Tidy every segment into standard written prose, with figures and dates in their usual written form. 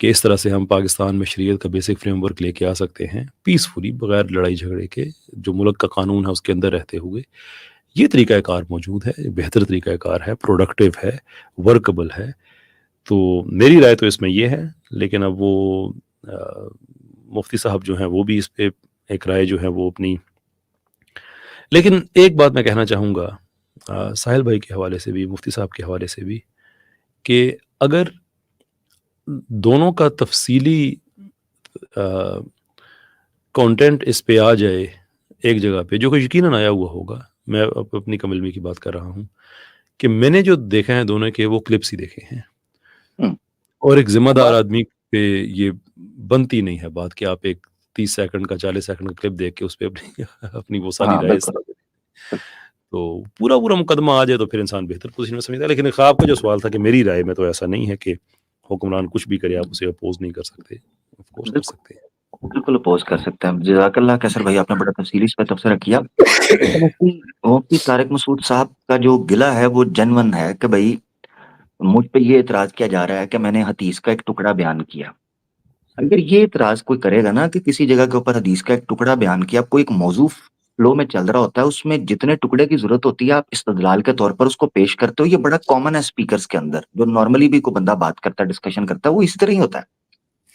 کہ اس طرح سے ہم پاکستان میں شریعت کا بیسک فریم ورک لے کے آ سکتے ہیں پیسفلی، بغیر لڑائی جھگڑے کے، جو ملک کا قانون ہے اس کے اندر رہتے ہوئے. یہ طریقہ کار موجود ہے، بہتر طریقہ کار ہے، پروڈکٹیو ہے، ورکبل ہے. تو میری رائے تو اس میں یہ ہے، لیکن اب وہ مفتی صاحب جو ہیں وہ بھی اس پہ ایک رائے جو ہے وہ اپنی. لیکن ایک بات میں کہنا چاہوں گا ساحل بھائی کے حوالے سے بھی، مفتی صاحب کے حوالے سے بھی، کہ اگر دونوں کا تفصیلی کانٹینٹ اس پہ آ جائے ایک جگہ پہ، جو کہ یقیناً آیا ہوا ہوگا، میں اپنی کم علمی کی بات کر رہا ہوں، کہ میں نے جو دیکھا ہے دونوں کے وہ کلپس ہی دیکھے ہیں، اور ایک ذمہ دار آدمی پہ یہ بنتی نہیں ہے بات کہ آپ ایک 30 سیکنڈ کا 40 سیکنڈ کا کلپ دیکھ کے اس پہ اپنی وہ ساری رائے. تو پورا مقدمہ آ جائے تو پھر انسان بہتر پوزیشن میں سمجھتا ہے. لیکن خواب کا جو سوال تھا کہ میری رائے میں تو ایسا نہیں ہے کہ حکمران کچھ بھی کرے آپ اسے اپوز نہیں کر سکتے. آف کورس کر سکتے ہیں، بالکل اپوز کر سکتے ہیں. جزاک اللہ کیسر بھائی، آپ نے بڑا تفصیلی اس پہ تبصرہ کیا. مفتی طارق مسعود صاحب کا جو گلہ ہے وہ جنون ہے کہ بھائی مجھ پہ یہ اعتراض کیا جا رہا ہے کہ میں نے حدیث کا ایک ٹکڑا بیان کیا. اگر یہ اعتراض کوئی کرے گا نا کہ کسی جگہ کے اوپر حدیث کا ایک ٹکڑا بیان کیا، کوئی ایک موضوع فلو میں چل رہا ہوتا ہے، اس میں جتنے ٹکڑے کی ضرورت ہوتی ہے آپ استدلال کے طور پر اس کو پیش کرتے ہو. یہ بڑا کامن ہے اسپیکرز کے اندر، جو نارملی بھی کوئی بندہ بات کرتا ہے، ڈسکشن کرتا ہے، وہ اسی طرح ہی ہوتا ہے.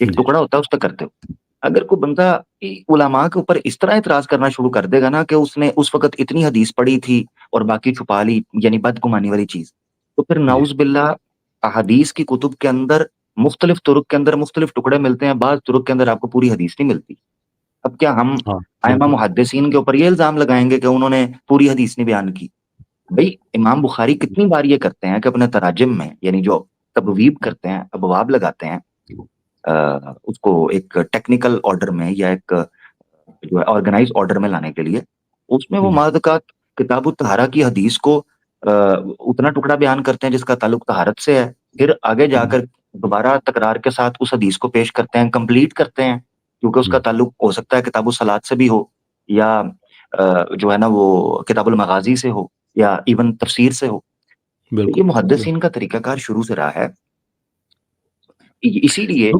ایک ٹکڑا ہوتا ہے اس پہ کرتے ہو. اگر کوئی بندہ علماء کے اوپر اس طرح اعتراض کرنا شروع کر دے گا نا کہ اس نے اس وقت اتنی حدیث پڑھی تھی اور باقی چھپا لی، یعنی بدگمانی والی چیز، تو پھر نعوذ باللہ حدیث کی کتب کے اندر مختلف طرق کے اندر مختلف ٹکڑے ملتے ہیں. بعض طرق کے اندر آپ کو پوری حدیث نہیں ملتی. اب کیا ہم ائمہ محدثین کے اوپر یہ الزام لگائیں گے کہ انہوں نے پوری حدیث نہیں بیان کی؟ بھائی امام بخاری کتنی بار یہ کرتے ہیں کہ اپنے تراجم میں، یعنی جو تبویب کرتے ہیں، ابواب لگاتے ہیں، اس کو ایک ٹیکنیکل آرڈر میں یا ایک جو ہے آرگنائز آرڈر میں لانے کے لیے، اس میں وہ مادکات کتاب الطہارہ کی حدیث کو اتنا ٹکڑا بیان کرتے ہیں جس کا تعلق طہارت سے ہے، پھر آگے جا کر دوبارہ تکرار کے ساتھ اس حدیث کو پیش کرتے ہیں، کمپلیٹ کرتے ہیں، کیونکہ اس کا تعلق ہو سکتا ہے کتاب الصلاۃ سے بھی ہو، یا جو ہے نا وہ کتاب المغازی سے ہو، یا ایون تفسیر سے ہو. یہ محدثین کا طریقہ کار شروع سے رہا ہے. اسی لیے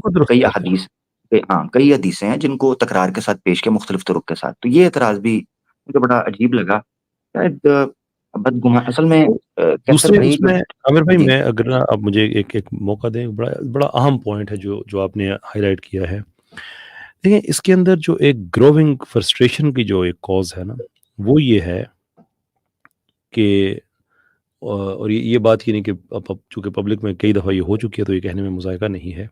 کئی حدیثیں ہیں جن کو تکرار کے ساتھ پیش کے مختلف طرق کے ساتھ. تو یہ اعتراض بھی مجھے بڑا عجیب لگا. شاید اصل میں دوسرے اس میں عامر بھائی، میں اگر آپ مجھے ایک موقع دیں، بڑا اہم پوائنٹ ہے جو آپ نے ہائی لائٹ کیا ہے. دیکھیں اس کے اندر جو ایک گروونگ فرسٹریشن کی جو ایک کاز ہے نا، وہ یہ ہے کہ، اور یہ بات ہی نہیں کہ چونکہ پبلک میں کئی دفعہ یہ ہو چکی ہے تو یہ کہنے میں مذائقہ نہیں ہے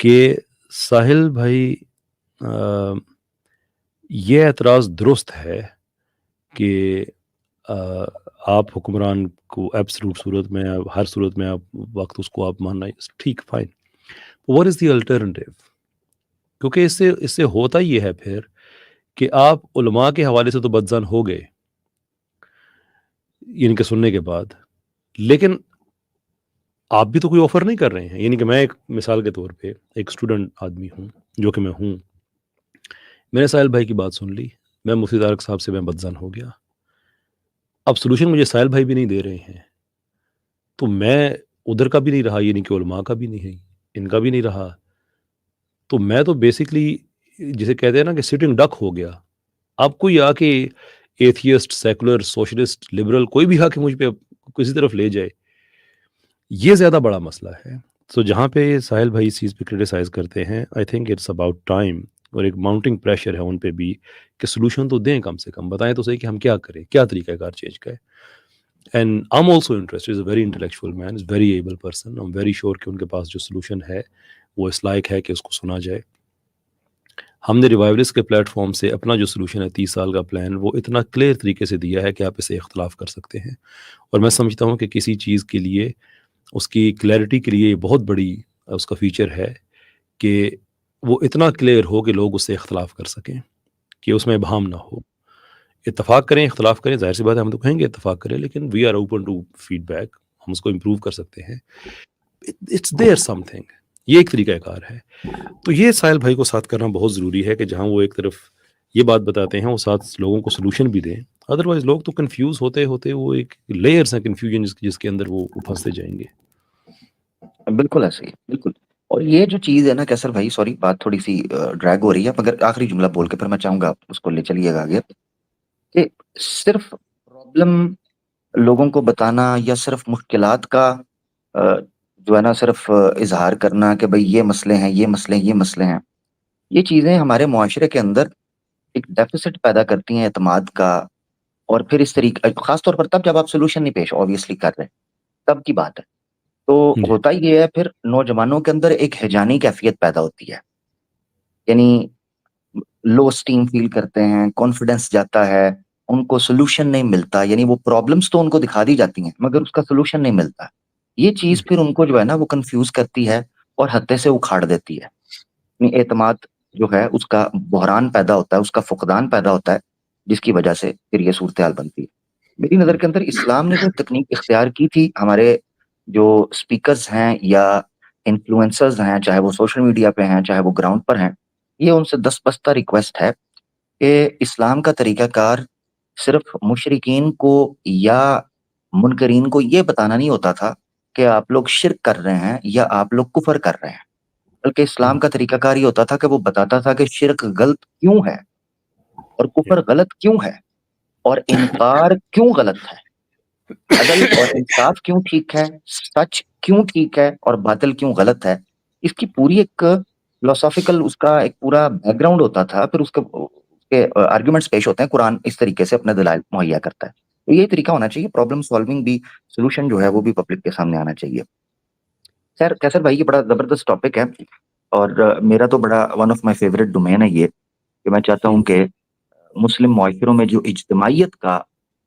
کہ ساحل بھائی یہ اعتراض درست ہے کہ آپ حکمران کو ایبسلوٹ صورت میں، ہر صورت میں آپ وقت اس کو آپ ماننا ٹھیک، fine. What is the alternative? کیونکہ اس سے ہوتا یہ ہے پھر کہ آپ علماء کے حوالے سے تو بدظن ہو گئے ان کے سننے کے بعد، لیکن آپ بھی تو کوئی آفر نہیں کر رہے ہیں. یعنی کہ میں ایک مثال کے طور پہ ایک اسٹوڈنٹ آدمی ہوں، جو کہ میں ہوں، میں نے ساحل بھائی کی بات سن لی، میں مفتی طارق صاحب سے میں بدظن ہو گیا. اب سولوشن مجھے ساحل بھائی بھی نہیں دے رہے ہیں، تو میں ادھر کا بھی نہیں رہا، یعنی کہ علماء کا بھی نہیں ہے، ان کا بھی نہیں رہا. تو میں تو بیسکلی جسے کہتے ہیں نا کہ سٹنگ ڈک ہو گیا. اب کوئی آ کے ایتھیسٹ، سیکولر، سوشلسٹ، لبرل، کوئی بھی آ کے مجھ پہ کسی طرف لے جائے، یہ زیادہ بڑا مسئلہ ہے. تو جہاں پہ ساحل بھائی اس چیز پہ کرٹیسائز کرتے ہیں، I think it's about time, اور ایک ماؤنٹنگ پریشر ہے ان پہ بھی کہ سلوشن تو دیں، کم سے کم بتائیں تو صحیح کہ ہم کیا کریں، کیا طریقہ کار چینج کریں. And I am also interested, is a very intellectual man, is very able person. I am very sure کہ ان کے پاس جو سلوشن ہے وہ اس لائق ہے کہ اس کو سنا جائے. ہم نے ریوائولسٹ کے پلیٹ فارم سے اپنا جو سلوشن ہے 30 سال کا پلان، وہ اتنا کلیئر طریقے سے دیا ہے کہ آپ اسے اختلاف کر سکتے ہیں. اور میں سمجھتا ہوں کہ کسی چیز کے لیے، اس کی کلیئرٹی کے لیے بہت بڑی اس کا فیچر ہے کہ وہ اتنا کلیئر ہو کہ لوگ اس سے اختلاف کر سکیں، کہ اس میں ابہام نہ ہو. اتفاق کریں، اختلاف کریں، ظاہر سی بات ہے ہم تو کہیں گے اتفاق کریں، لیکن we are open to feedback, ہم اس کو امپروو کر سکتے ہیں. اٹس دیئر سم تھنگ، یہ ایک طریقہ کار ہے. تو یہ ساحل بھائی کو ساتھ کرنا بہت ضروری ہے کہ جہاں وہ ایک طرف یہ بات بتاتے ہیں، وہ ساتھ لوگوں کو سلوشن بھی دیں. ادروائز لوگ تو کنفیوز ہوتے وہ ایک لیئرز ہیں کنفیوژن جس کے اندر وہ پھنستے جائیں گے. بالکل ایسے ہی، بالکل. اور یہ جو چیز ہے نا کیسر بھائی، سوری بات تھوڑی سی ڈریگ ہو رہی ہے، مگر آخری جملہ بول کے پھر میں چاہوں گا آپ اس کو لے چلیے گا آگے، کہ صرف پرابلم لوگوں کو بتانا یا صرف مشکلات کا جو ہے نا صرف اظہار کرنا کہ بھئی یہ مسئلے ہیں، یہ مسئلے ہیں، یہ مسئلے ہیں، یہ چیزیں ہمارے معاشرے کے اندر ایک ڈیفیسٹ پیدا کرتی ہیں اعتماد کا. اور پھر اس طریقے خاص طور پر تب جب آپ سولوشن نہیں پیش آبویسلی کر رہے، تب کی بات ہے. تو جی ہوتا یہ ہے پھر نوجوانوں کے اندر ایک ہیجانی کیفیت پیدا ہوتی ہے، یعنی لو اسٹیم فیل کرتے ہیں، کانفیڈنس جاتا ہے، ان کو سولوشن نہیں ملتا، یعنی وہ پرابلمس تو ان کو دکھا دی جاتی ہیں مگر اس کا سولوشن نہیں ملتا. یہ چیز پھر ان کو جو ہے نا وہ کنفیوز کرتی ہے اور حتے سے اکھاڑ دیتی ہے. اپنی اعتماد جو ہے اس کا بحران پیدا ہوتا ہے، اس کا فقدان پیدا ہوتا ہے، جس کی وجہ سے پھر یہ صورتحال بنتی ہے. میری نظر کے اندر اسلام نے جو تکنیک اختیار کی تھی، ہمارے جو اسپیکرز ہیں یا انفلوئنسرز ہیں، چاہے وہ سوشل میڈیا پہ ہیں چاہے وہ گراؤنڈ پر ہیں، یہ ان سے دستبستہ ریکویسٹ ہے کہ اسلام کا طریقہ کار صرف مشرکین کو یا منکرین کو یہ بتانا نہیں ہوتا تھا کہ آپ لوگ شرک کر رہے ہیں یا آپ لوگ کفر کر رہے ہیں، بلکہ اسلام کا طریقہ کار یہ ہوتا تھا کہ وہ بتاتا تھا کہ شرک غلط کیوں ہے اور کفر غلط کیوں ہے اور انکار کیوں غلط ہے، عدل اور انصاف کیوں ٹھیک ہے، سچ کیوں ٹھیک ہے اور باطل کیوں غلط ہے. اس کی پوری ایک فلسافیکل اس کا ایک پورا بیک گراؤنڈ ہوتا تھا. پھر اس کے آرگیومنٹس پیش ہوتے ہیں، قرآن اس طریقے سے اپنے دلائل مہیا کرتا ہے. تو یہ طریقہ ہونا چاہیے، پرابلم سالونگ بھی، سولوشن جو ہے وہ بھی پبلک کے سامنے آنا چاہیے. خیر کیسر بھائی، یہ بڑا زبردست ٹاپک ہے اور میرا تو بڑا one of my favourite domain ہے یہ، کہ میں چاہتا ہوں کہ مسلم معاشروں میں جو اجتماعیت کا،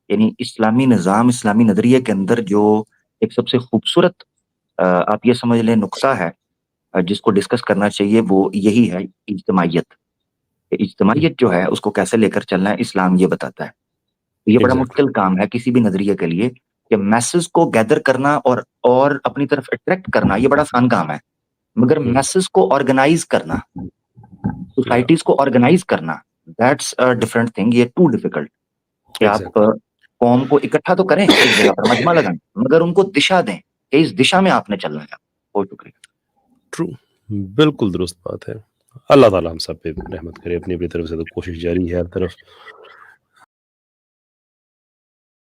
یعنی اسلامی نظام، اسلامی نظریے کے اندر جو ایک سب سے خوبصورت آپ یہ سمجھ لیں نقطہ ہے جس کو ڈسکس کرنا چاہیے، وہ یہی ہے اجتماعیت. اجتماعیت جو ہے اس کو کیسے لے کر چلنا ہے، اسلام یہ بتاتا ہے. یہ بڑا ایگزیکٹلی مشکل کام ہے کسی بھی نظریے کے لیے، کہ میسز کو گیدر کرنا اور اپنی طرف اٹریکٹ کرنا یہ بڑا آسان کام ہے، مگر میسز کو آرگنائز کرنا، سوسائٹیز کو آرگنائز کرنا، دیٹس ڈفرنٹ تھنگ. یہ ٹو ڈیفیکلٹ کہ آپ ایگزیکٹلی قوم کو اکٹھا تو کریں ایک جگہ پر، مجمع لگائیں، مگر ان کو دشا دیں کہ اس دشا میں آپ نے چلنا ہے. بہت شکریہ. ٹرو، بالکل درست بات ہے. اللہ تعالیٰ ہم سب پہ رحمت کرے. اپنی طرف سے تو کوشش جاری ہے ہر طرف.